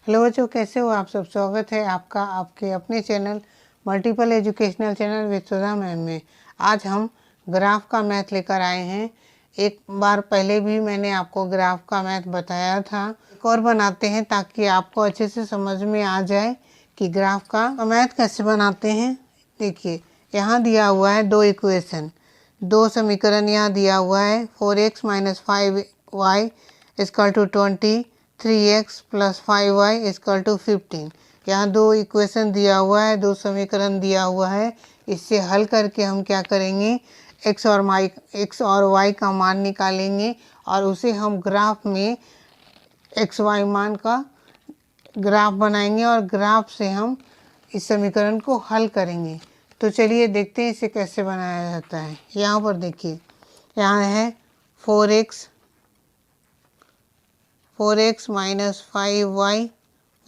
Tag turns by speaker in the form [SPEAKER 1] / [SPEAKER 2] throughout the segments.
[SPEAKER 1] Hello बच्चों, कैसे हो आप सब। स्वागत है आपका आपके अपने channel multiple educational channel with Sudha ma'am में। आज हम ग्राफ का मैथ लेकर आए हैं। एक बार पहले भी मैंने आपको ग्राफ का मैथ बताया था। एक और बनाते हैं ताकि आपको अच्छे से समझ में आ जाए कि ग्राफ का मैथ कैसे बनाते हैं। देखिए, यहाँ दिया हुआ है दो इक्वेशन, दो समीकरण यहाँ दिया हुआ है। 4x - 5y = 20, 3x + 5y = 15। यहाँ दो इक्वेशन दिया हुआ है, दो समीकरण दिया हुआ है। इससे हल करके हम क्या करेंगे, x और y का मान निकालेंगे और उसे हम ग्राफ में xy मान का ग्राफ बनाएंगे और ग्राफ से हम इस समीकरण को हल करेंगे। तो चलिए देखते हैं इसे कैसे बनाया जाता है। यहाँ पर देखिए, यहाँ है 4x - 5y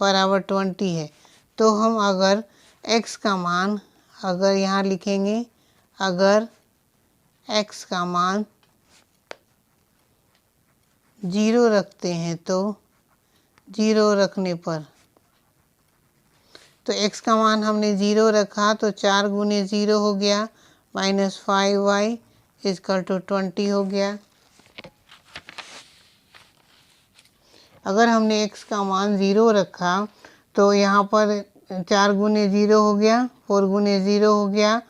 [SPEAKER 1] = 20 है। तो हम अगर x का मान अगर यहाँ लिखेंगे, अगर x का मान 0 रखते हैं तो 0 रखने पर, तो x का मान हमने 0 रखा तो 4 गुने 0 हो गया, -5y = 20 हो गया। अगर हमने x का मान 0 रखा तो यहाँ पर 4 गुने 0 हो गया, 4 गुने 0 हो गया,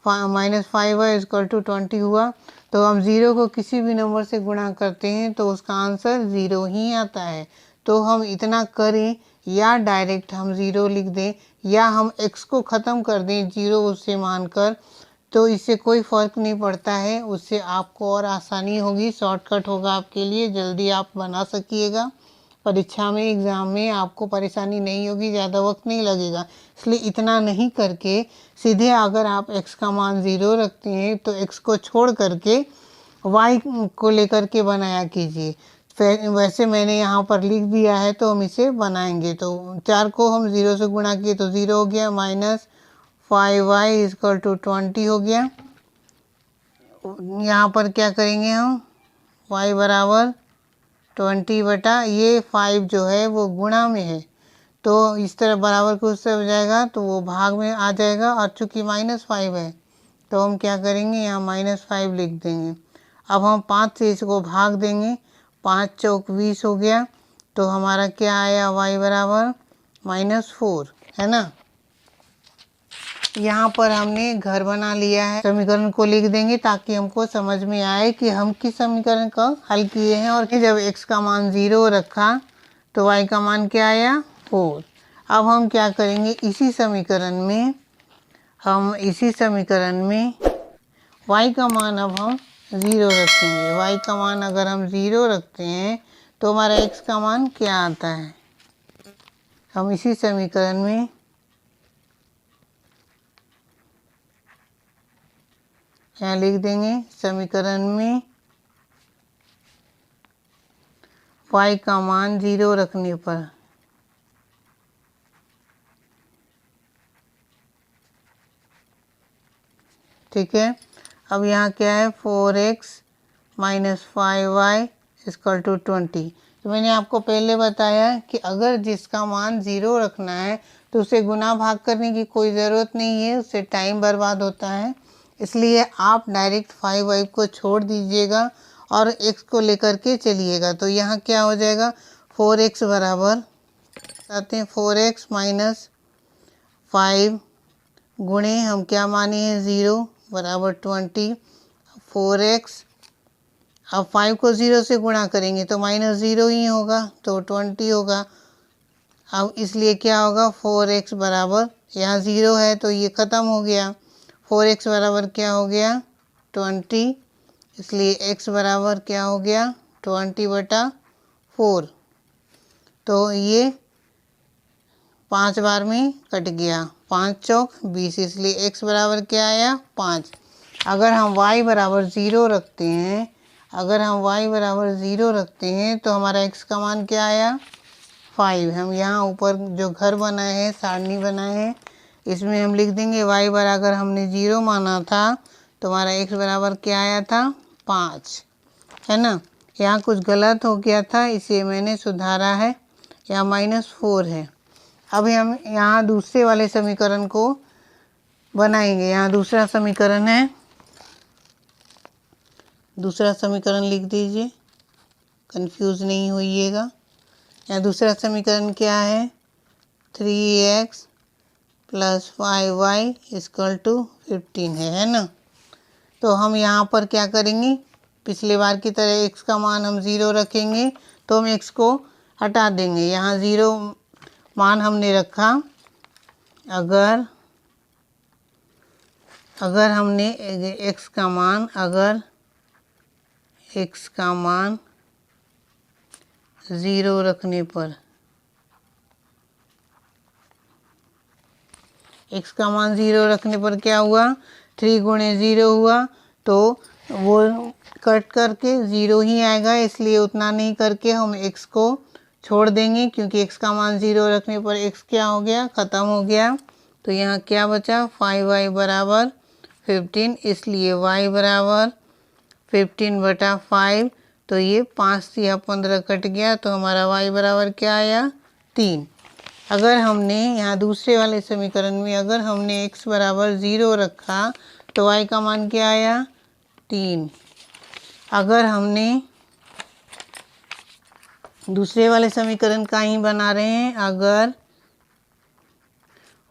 [SPEAKER 1] -5y = 20 हुआ। तो हम 0 को किसी भी नंबर से गुणा करते हैं तो उसका आंसर 0 ही आता है। तो हम इतना करें या डायरेक्ट हम 0 लिख दें या हम x को ख़त्म कर दें 0 उससे मानकर, तो इससे कोई फ़र्क नहीं पड़ता है। उससे आपको और आसानी होगी, शॉर्टकट होगा आपके लिए, जल्दी आप बना सकिएगा। परीक्षा में, एग्ज़ाम में आपको परेशानी नहीं होगी, ज़्यादा वक्त नहीं लगेगा। इसलिए इतना नहीं करके सीधे अगर आप x का मान 0 रखते हैं तो x को छोड़ करके y को लेकर के बनाया कीजिए। फिर वैसे मैंने यहाँ पर लिख दिया है तो हम इसे बनाएंगे। तो 4 को हम 0 से गुणा किए तो 0 हो गया, -5y = 20 हो गया। यहाँ पर क्या करेंगे हम, y बराबर 20 बटा ये 5 जो है वो गुणा में है तो इस तरह बराबर को उससे हो जाएगा तो वो भाग में आ जाएगा। और चूँकि -5 है तो हम क्या करेंगे, यहाँ -5 लिख देंगे। अब हम 5 से इसको भाग देंगे, 5 चौक 20 हो गया। तो हमारा क्या आया, y बराबर -4 है ना। यहाँ पर हमने घर बना लिया है। समीकरण को लिख देंगे ताकि हमको समझ में आए कि हम किस समीकरण का हल किए हैं। और जब x का मान 0 रखा तो y का मान क्या आया, 4। अब हम क्या करेंगे, इसी समीकरण में y का मान अब हम 0 रखेंगे। y का मान अगर हम 0 रखते हैं तो हमारा x का मान क्या आता है, हम इसी समीकरण में यहाँ लिख देंगे। समीकरण में y का मान 0 रखने पर ठीक है। अब यहाँ क्या है, 4x - 5y = 20। तो मैंने आपको पहले बताया कि अगर जिसका मान 0 रखना है तो उसे गुना भाग करने की कोई ज़रूरत नहीं है, उससे टाइम बर्बाद होता है। इसलिए आप डायरेक्ट 5y को छोड़ दीजिएगा और x को लेकर के चलिएगा। तो यहाँ क्या हो जाएगा, 4x बराबर आते हैं 4x - 5 गुणे हम क्या माने हैं 0 बराबर 20। 4x, अब 5 को 0 से गुणा करेंगे तो -0 ही होगा तो 20 होगा। अब इसलिए क्या होगा, 4x बराबर, यहाँ 0 है तो ये ख़त्म हो गया। 4x बराबर क्या हो गया, 20। इसलिए x बराबर क्या हो गया, 20/4। तो ये 5 बार में कट गया, 5 चौक 20, इसलिए x बराबर क्या आया, 5। अगर हम y बराबर 0 रखते हैं, तो हमारा x का मान क्या आया, 5। हम यहाँ ऊपर जो घर बनाए हैं, सारणी बनाए हैं, इसमें हम लिख देंगे y बराबर हमने 0 माना था तो हमारा x बराबर क्या आया था, 5 है ना। यहाँ कुछ गलत हो गया था, इसे मैंने सुधारा है। यहाँ -4 है। अभी हम यहाँ दूसरे वाले समीकरण को बनाएंगे। यहाँ दूसरा समीकरण है, दूसरा समीकरण लिख दीजिए, कंफ्यूज नहीं होइएगा। यहाँ दूसरा समीकरण क्या है, 3x + 5y = 15 है ना। तो हम यहाँ पर क्या करेंगे, पिछले बार की तरह x का मान हम 0 रखेंगे, तो हम x को हटा देंगे। यहाँ 0 मान हमने रखा। अगर हमने x का मान, अगर x का मान 0 रखने पर, x का मान 0 रखने पर क्या हुआ, 3 × 0 हुआ, तो वो कट करके 0 ही आएगा, इसलिए उतना नहीं करके हम x को छोड़ देंगे, क्योंकि x का मान 0 रखने पर x क्या हो गया, ख़त्म हो गया। तो यहाँ क्या बचा, 5y = 15, इसलिए y = 15/5। तो ये 5 या 15 कट गया, तो हमारा y बराबर क्या आया, 3। अगर हमने यहाँ दूसरे वाले समीकरण में अगर हमने x = 0 रखा तो y का मान क्या आया, 3। अगर हमने दूसरे वाले समीकरण का ही बना रहे हैं, अगर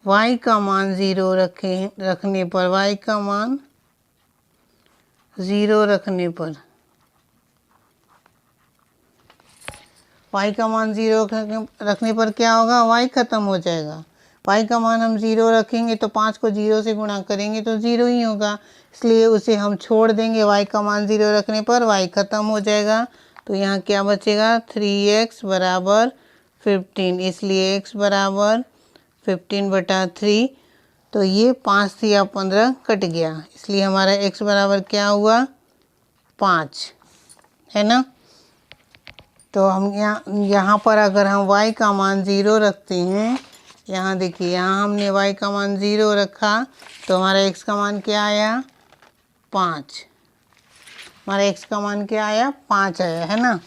[SPEAKER 1] y का मान 0 रखने पर, y का मान 0 रखने पर, y का मान 0 रखने पर क्या होगा, y ख़त्म हो जाएगा। y का मान हम 0 रखेंगे तो 5 को 0 से गुणा करेंगे तो 0 ही होगा, इसलिए उसे हम छोड़ देंगे। y का मान 0 रखने पर y ख़त्म हो जाएगा। तो यहाँ क्या बचेगा, 3x = 15, इसलिए x = 15/3। तो ये 5 या 15 कट गया, इसलिए हमारा x बराबर क्या हुआ, 5 है ना। तो हम यहाँ पर अगर हम y का मान 0 रखते हैं, यहाँ देखिए, यहाँ हमने y का मान 0 रखा तो हमारा x का मान क्या आया, 5। हमारा x का मान क्या आया, 5 आया, है ना।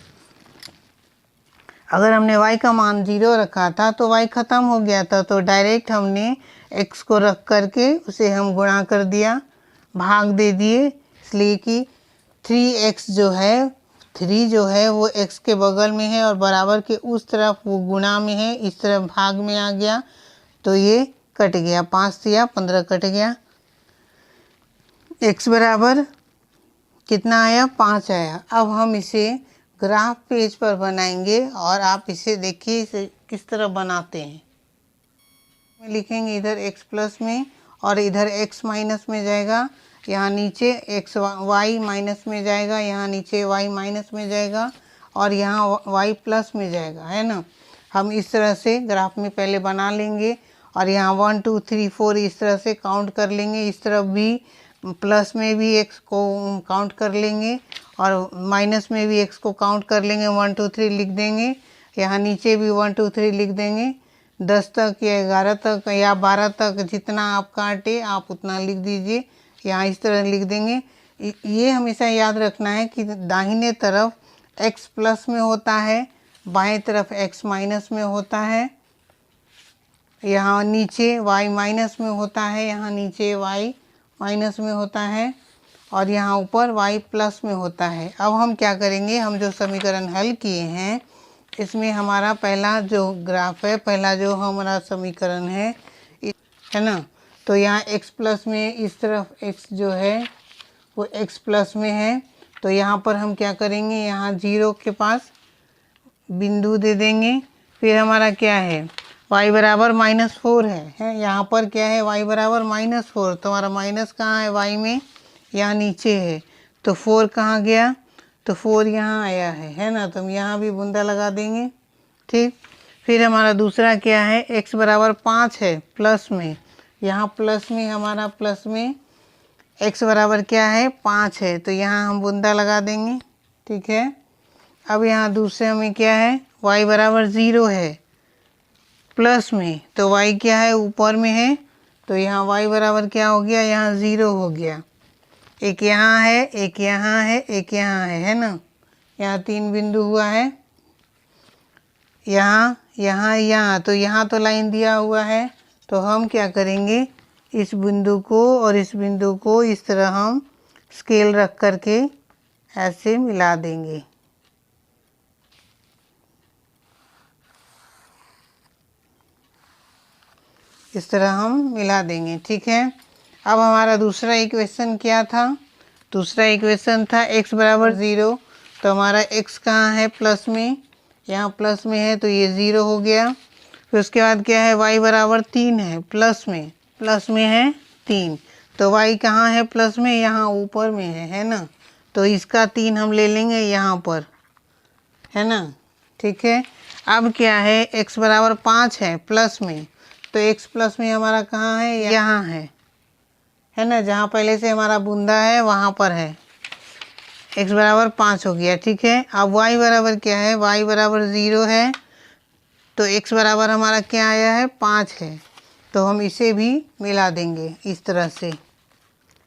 [SPEAKER 1] अगर हमने y का मान 0 रखा था तो y ख़त्म हो गया था, तो डायरेक्ट हमने x को रख करके उसे हम गुणा कर दिया, भाग दे दिए, इसलिए कि 3x जो है, 3 जो है वो x के बगल में है और बराबर के उस तरफ वो गुणा में है, इस तरफ भाग में आ गया, तो ये कट गया, 5 या 15 कट गया। x बराबर कितना आया, 5 आया। अब हम इसे ग्राफ पेज पर बनाएंगे और आप इसे देखिए, इसे किस तरह बनाते हैं। लिखेंगे इधर x प्लस में और इधर x माइनस में जाएगा, यहाँ नीचे y माइनस में जाएगा, यहाँ नीचे y माइनस में जाएगा और यहाँ y प्लस में जाएगा, है ना। हम इस तरह से ग्राफ में पहले बना लेंगे और यहाँ 1 2 3 4 इस तरह से काउंट कर लेंगे। इस तरफ भी प्लस में भी x को काउंट कर लेंगे और माइनस में भी x को काउंट कर लेंगे, 1 2 3 लिख देंगे। यहाँ नीचे भी 1 2 3 लिख देंगे, 10 तक या 11 तक या 12 तक, जितना आप काटे आप उतना लिख दीजिए। यहाँ इस तरह लिख देंगे। ये हमेशा याद रखना है कि दाहिने तरफ x प्लस में होता है, बाएं तरफ x माइनस में होता है, यहाँ नीचे y माइनस में होता है, यहाँ नीचे y माइनस में होता है और यहाँ ऊपर y प्लस में होता है। अब हम क्या करेंगे, हम जो समीकरण हल किए हैं इसमें हमारा पहला जो ग्राफ है, पहला जो हमारा समीकरण है ना, तो यहाँ x प्लस में इस तरफ x जो है वो x प्लस में है, तो यहाँ पर हम क्या करेंगे, यहाँ 0 के पास बिंदु दे देंगे। फिर हमारा क्या है, y बराबर -4 है, यहाँ पर क्या है, y बराबर -4, तो हमारा माइनस कहाँ है, y में, यहाँ नीचे है, तो 4 कहाँ गया, तो 4 यहाँ आया है ना, तो हम यहाँ भी बूंदा लगा देंगे, ठीक। फिर हमारा दूसरा क्या है, x बराबर 5 है प्लस में, यहाँ प्लस में, हमारा प्लस में x बराबर क्या है, 5 है, तो यहाँ हम बूंदा लगा देंगे, ठीक है। अब यहाँ दूसरे में क्या है, y बराबर 0 है प्लस में, तो y क्या है, ऊपर में है, तो यहाँ y बराबर क्या हो गया, यहाँ 0 हो गया। एक यहाँ है, एक यहाँ है, एक यहाँ है ना, यहाँ 3 बिंदु हुआ है, यहाँ यहाँ यहाँ, तो यहाँ तो लाइन दिया हुआ है, तो हम क्या करेंगे, इस बिंदु को और इस बिंदु को इस तरह हम स्केल रख करके ऐसे मिला देंगे। इस तरह हम मिला देंगे, ठीक है। अब हमारा दूसरा इक्वेशन क्या था, दूसरा इक्वेशन था x बराबर 0, तो हमारा x कहाँ है, प्लस में, यहाँ प्लस में है तो ये 0 हो गया। फिर उसके बाद क्या है, y बराबर 3 है, प्लस में है 3, तो y कहाँ है प्लस में, यहाँ ऊपर में है ना, तो इसका 3 हम ले लेंगे यहाँ पर, है ना, ठीक है। अब क्या है, x बराबर 5 है, प्लस में, तो x प्लस में हमारा कहाँ है, यहाँ है ना, जहाँ पहले से हमारा बूंदा है वहाँ पर है। x बराबर 5 हो गया, ठीक है। अब y बराबर क्या है, y बराबर 0 है, तो x बराबर हमारा क्या आया है, 5 है, तो हम इसे भी मिला देंगे इस तरह से,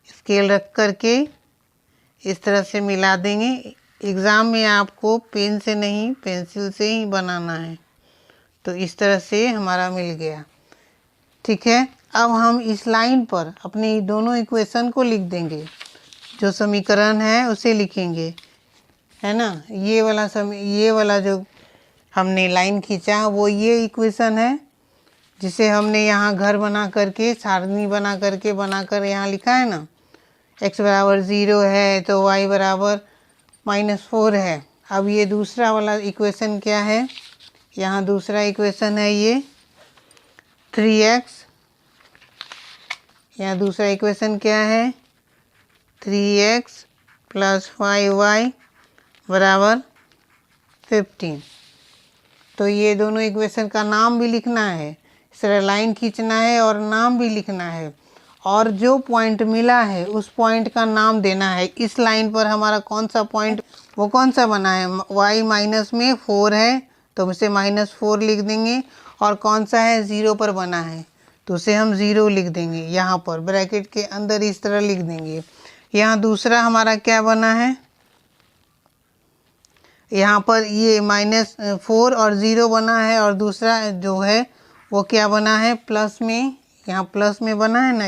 [SPEAKER 1] स्केल रख करके इस तरह से मिला देंगे। एग्ज़ाम में आपको पेन से नहीं पेंसिल से ही बनाना है, तो इस तरह से हमारा मिल गया, ठीक है। अब हम इस लाइन पर अपनी दोनों इक्वेशन को लिख देंगे, जो समीकरण है उसे लिखेंगे, है ना। ये वाला जो हमने लाइन खींचा वो ये इक्वेशन है, जिसे हमने यहाँ घर बना करके, सारणी बनाकर यहाँ लिखा है ना, x बराबर 0 है तो y बराबर -4 है। अब ये दूसरा वाला इक्वेशन क्या है, यहाँ दूसरा इक्वेशन है ये 3x, यहाँ दूसरा इक्वेशन क्या है, 3x प्लस 5y बराबर 15। तो ये दोनों इक्वेशन का नाम भी लिखना है, इस तरह लाइन खींचना है और नाम भी लिखना है, और जो पॉइंट मिला है उस पॉइंट का नाम देना है। इस लाइन पर हमारा कौन सा पॉइंट, वो कौन सा बना है, y माइनस में 4 है तो उसे -4 लिख देंगे, और कौन सा है 0 पर बना है तो उसे हम 0 लिख देंगे, यहाँ पर ब्रैकेट के अंदर इस तरह लिख देंगे। यहाँ दूसरा हमारा क्या बना है, यहाँ पर ये -4 और 0 बना है, और दूसरा जो है वो क्या बना है, प्लस में, यहाँ प्लस में बना है ना,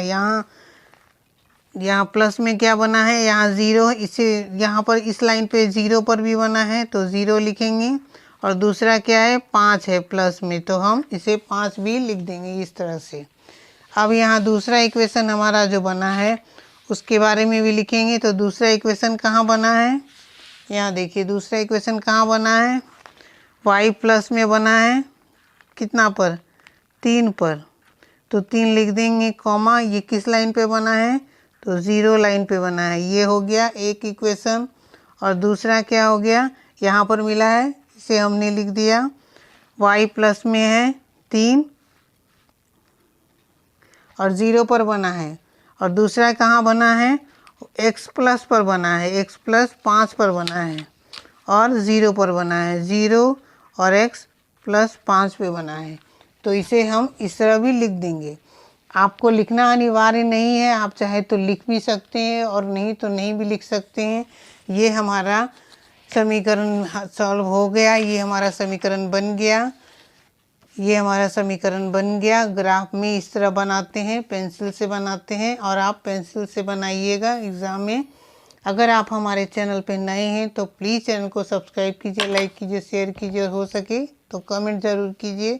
[SPEAKER 1] यहाँ प्लस में क्या बना है, यहाँ 0, इसे यहाँ पर इस लाइन पे 0 पर भी बना है तो 0 लिखेंगे, और दूसरा क्या है 5 है प्लस में, तो हम इसे 5 भी लिख देंगे इस तरह से। अब यहाँ दूसरा इक्वेशन हमारा जो बना है उसके बारे में भी लिखेंगे, तो दूसरा इक्वेशन कहाँ बना है, यहाँ देखिए दूसरा इक्वेशन कहाँ बना है, y प्लस में बना है, कितना पर, 3 पर, तो 3 लिख देंगे, कॉमा, ये किस लाइन पे बना है, तो 0 लाइन पे बना है। ये हो गया एक इक्वेशन, और दूसरा क्या हो गया, यहाँ पर मिला है इसे हमने लिख दिया, y प्लस में है 3 और 0 पर बना है, और दूसरा कहाँ बना है, x प्लस पर बना है, x प्लस 5 पर बना है, और 0 पर बना है, 0 और x प्लस 5 पे बना है, तो इसे हम इस तरह भी लिख देंगे। आपको लिखना अनिवार्य नहीं है, आप चाहे तो लिख भी सकते हैं और नहीं तो नहीं भी लिख सकते हैं। ये हमारा समीकरण सॉल्व हो गया, ये हमारा समीकरण बन गया, ये हमारा समीकरण बन गया। ग्राफ में इस तरह बनाते हैं, पेंसिल से बनाते हैं, और आप पेंसिल से बनाइएगा एग्ज़ाम में। अगर आप हमारे चैनल पे नए हैं तो प्लीज़ चैनल को सब्सक्राइब कीजिए, लाइक कीजिए, शेयर कीजिए, और हो सके तो कमेंट ज़रूर कीजिए।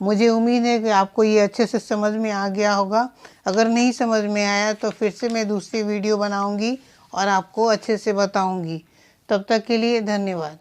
[SPEAKER 1] मुझे उम्मीद है कि आपको ये अच्छे से समझ में आ गया होगा। अगर नहीं समझ में आया तो फिर से मैं दूसरी वीडियो बनाऊंगी और आपको अच्छे से बताऊंगी। तब तक के लिए धन्यवाद।